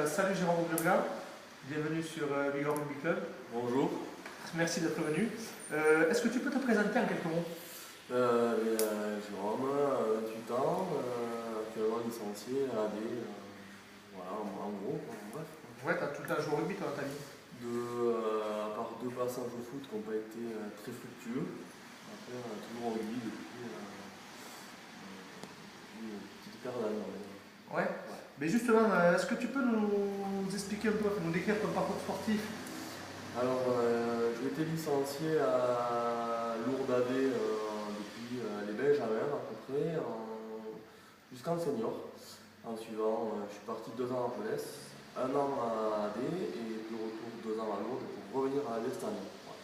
Salut Jérôme Leblanc, bienvenue sur Vigor Rugby Club. Bonjour. Merci d'être venu. Est-ce que tu peux te présenter en quelques mots? Jérôme, 28 ans, actuellement licencié à AD, voilà, en gros, bref. Ouais, tu as tout le temps joué au rugby toi, dans ta vie. À part 2 passages au foot qui n'ont pas été très fructueux, après toujours au rugby depuis une petite paire d'années. Ouais. Mais justement, est-ce que tu peux nous expliquer un peu, nous décrire ton parcours sportif? Alors, j'ai été licencié à Lourdes AD depuis les Benjamins à peu près, jusqu'en senior. En suivant, je suis parti 2 ans à Argelès, 1 an à AD et de retour 2 ans à Lourdes pour revenir à AD cette année. Voilà.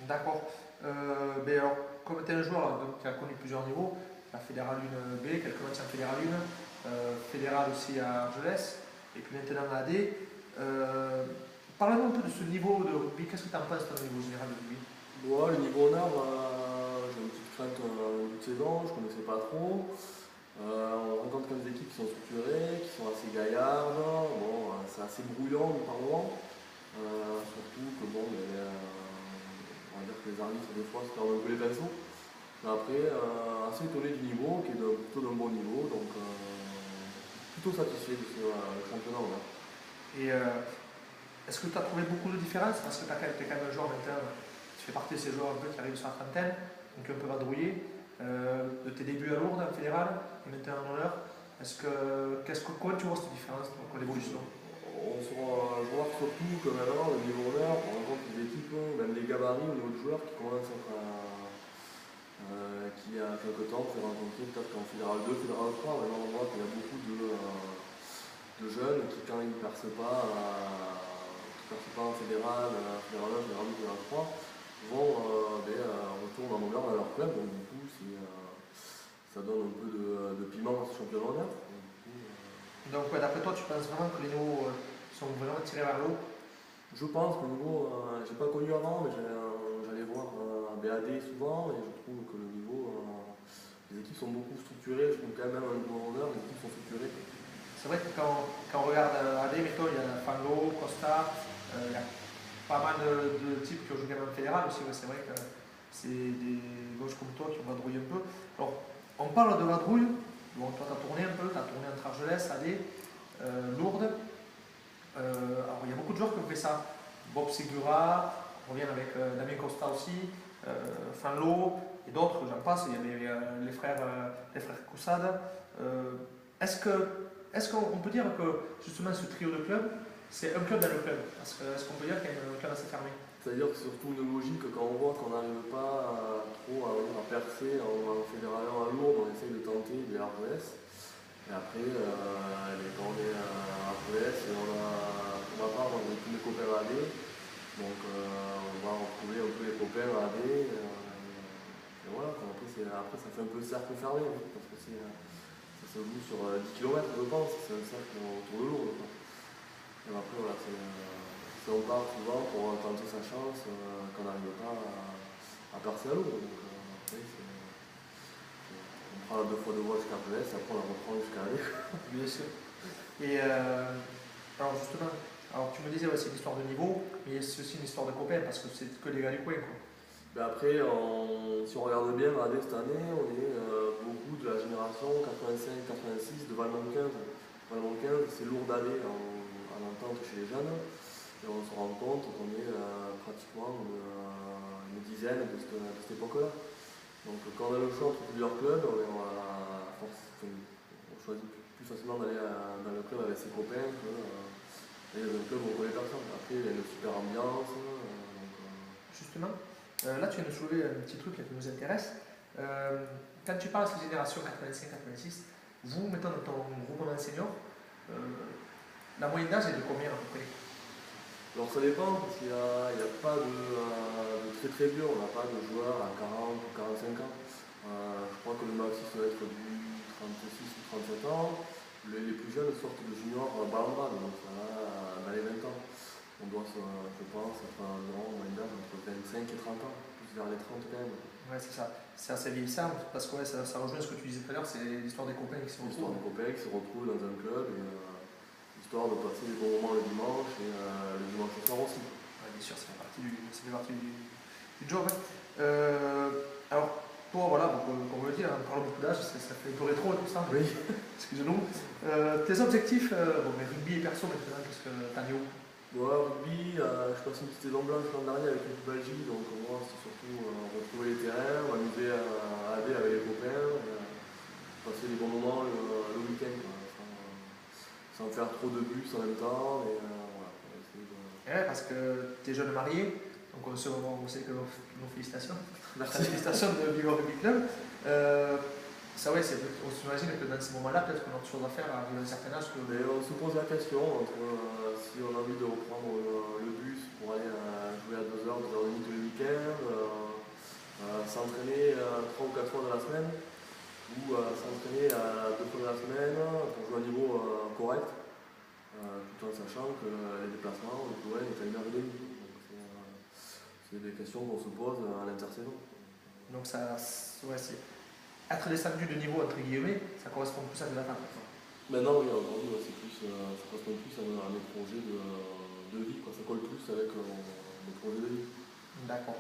D'accord. Ben alors, comme tu es un joueur donc, qui a connu plusieurs niveaux, la Fédérale 1 B, quelques matchs en Fédérale 1, Fédérale aussi à Argelès, et puis maintenant à AD. Parle-nous un peu de ce niveau de rugby. Qu'est-ce que tu en penses au niveau général de rugby? Bon, le niveau honneur, j'ai une petite crainte en début de saison, je ne connaissais pas trop. On rencontre quand même des équipes qui sont structurées, qui sont assez gaillardes. Bon, c'est assez brouillon par moment. Surtout que bon, on va dire que les arbitres des fois se perdent un peu les pinceaux. Mais après, assez étonné du niveau, qui est plutôt d'un bon niveau, donc plutôt satisfait de ce championnat. Là. Et est-ce que tu as trouvé beaucoup de différences? Parce que tu es quand même un joueur maintenant, tu fais partie de ces joueurs un peu qui arrivent sur la trentaine, donc un peu vadrouillés, de tes débuts à Lourdes en fédéral et maintenant en honneur. Comment tu vois cette différence, donc l'évolution? Je remarque surtout que maintenant, au niveau honneur, on rencontre des équipes, même des gabarits au niveau de joueurs qui commencent à être qui il y a quelques temps, on s'est rencontré peut-être qu'en Fédéral 2, Fédéral 3, maintenant on voit qu'il y a beaucoup de jeunes qui, quand ils ne percent pas en Fédéral, Fédéral 1, Fédéral 2, Fédéral 3, retournent en honneur dans leur club, donc du coup ça donne un peu de piment à ce championnat-là. Donc ouais, d'après toi, tu penses vraiment que les niveaux sont vraiment tirés vers le haut? Je pense que le niveau, j'ai pas connu avant, mais j'allais voir BAD souvent et je trouve que le niveau, les équipes sont beaucoup structurées. Je trouve quand même un niveau honneur, les équipes sont structurées. C'est vrai que quand on regarde AD, mettons, il y a Fanlo, Costa, il y a pas mal de types qui ont joué quand même en fédéral aussi. Ouais, c'est vrai que c'est des gauches comme toi qui ont vadrouillé un peu. Alors, on parle de vadrouille. Bon, toi, tu as tourné un peu, tu as tourné entre Argelès, AD, Lourdes. Alors, il y a beaucoup de joueurs qui ont fait ça. Bob Segura, on revient avec Damien Costa aussi, Fanlo et d'autres, j'en passe. Il y avait les frères Coussade. Est-ce qu'on peut dire que justement ce trio de clubs, c'est un club dans le club? Est-ce qu'on peut dire qu'il y a un club assez fermé? C'est-à-dire que c'est surtout une logique quand on voit qu'on n'arrive pas à percer en fédéral à Lourdes, on essaye de tenter des RGS. Et après, quand on est à RGS, pour ma part, on a tous mes copains à AD. Donc on va retrouver un peu les copains à AD. Et voilà, après ça fait un peu cercle fermé, hein, parce que ça se joue sur 10 km je pense, c'est un cercle autour de Lourdes. Et après voilà, on part souvent pour tenter sa chance qu'on n'arrive pas à percer à Lourdes. Donc après on prend la 2 fois de voie jusqu'à Argelès et après on la reprend jusqu'à AD. Bien sûr. Et alors justement, tu me disais ouais, c'est une histoire de niveau, mais c'est aussi une histoire de copains parce que c'est que les gars du coin. Quoi. Ben après, si on regarde bien AD cette année, on est beaucoup de la génération 85-86 de Valmont 15. Valmont 15, c'est lourd d'aller en entente chez les jeunes. Et on se rend compte qu'on est pratiquement une dizaine de cette époque-là. Donc quand on a le choix entre plusieurs clubs, on choisit plus facilement d'aller dans le club avec ses copains que dans un club où on connaît personne. Après, il y a une super ambiance. Justement, là tu viens de soulever un petit truc qui nous intéresse. Quand tu parles de cette génération 85-86, vous, mettons dans ton groupement senior, la moyenne d'âge est de combien à peu près? Alors ça dépend, parce qu'il n'y a pas de très très vieux, on n'a pas de joueurs à 40 ou 45 ans. Je crois que le maxi ça doit être du 36 ou 37 ans. Les plus jeunes sortent de junior Balambra, donc ça va dans les 20 ans. On doit, je pense, être environ moyenne d'âge entre 25 et 30 ans, plus vers les 30 quand même. Ouais, c'est ça. C'est assez vieillissant parce que ouais, ça rejoint ce que tu disais tout à l'heure, c'est l'histoire des copains qui se retrouvent. L'histoire des copains qui se retrouvent dans un club. histoire de passer des bons moments le dimanche et le dimanche soir aussi. Ouais, bien sûr, ça fait partie du job. Ouais. Alors, toi, voilà, donc, comme on le dit, on parle beaucoup d'âge, ça fait un peu rétro et tout ça. Oui. Excusez-nous. Tes objectifs, bon, mais rugby et perso maintenant, qu'est-ce que t'as mis où? Moi, rugby, je passe une petite saison blanche l'an dernier avec l'équipe Belgique, donc moi c'est surtout retrouver les terrains, m'amuser à aller avec les copains, passer des bons moments le week-end, quoi, sans faire trop de bus en même temps. Et, voilà, essayer de... Ouais, parce que t'es jeune marié, donc on sait que nos félicitations. Merci. Félicitations de Bigorre Rugby Club. Ça, ouais, on s'imagine que dans ces moments-là, peut-être qu'on a autre chose à faire à arriver à un certain âge. Mais on se pose la question entre si on a envie de reprendre le bus pour aller jouer à 2h, 2h30 tous les week-ends, s'entraîner 3 ou 4 fois dans la semaine, ou s'entraîner 2 fois dans la semaine pour jouer à un niveau correct, tout en sachant que les déplacements, le Plouin est à 1h30. Donc c'est des questions qu'on se pose à l'intersaison. Donc ça, ouais, c'est être descendu de niveau entre guillemets, ça correspond plus à de l'attente. Maintenant, oui, aujourd'hui, ouais, ça correspond plus à mes projets de vie, quoi. Ça colle plus avec mes projets de vie. D'accord.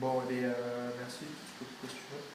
Bon, et merci. Toute question.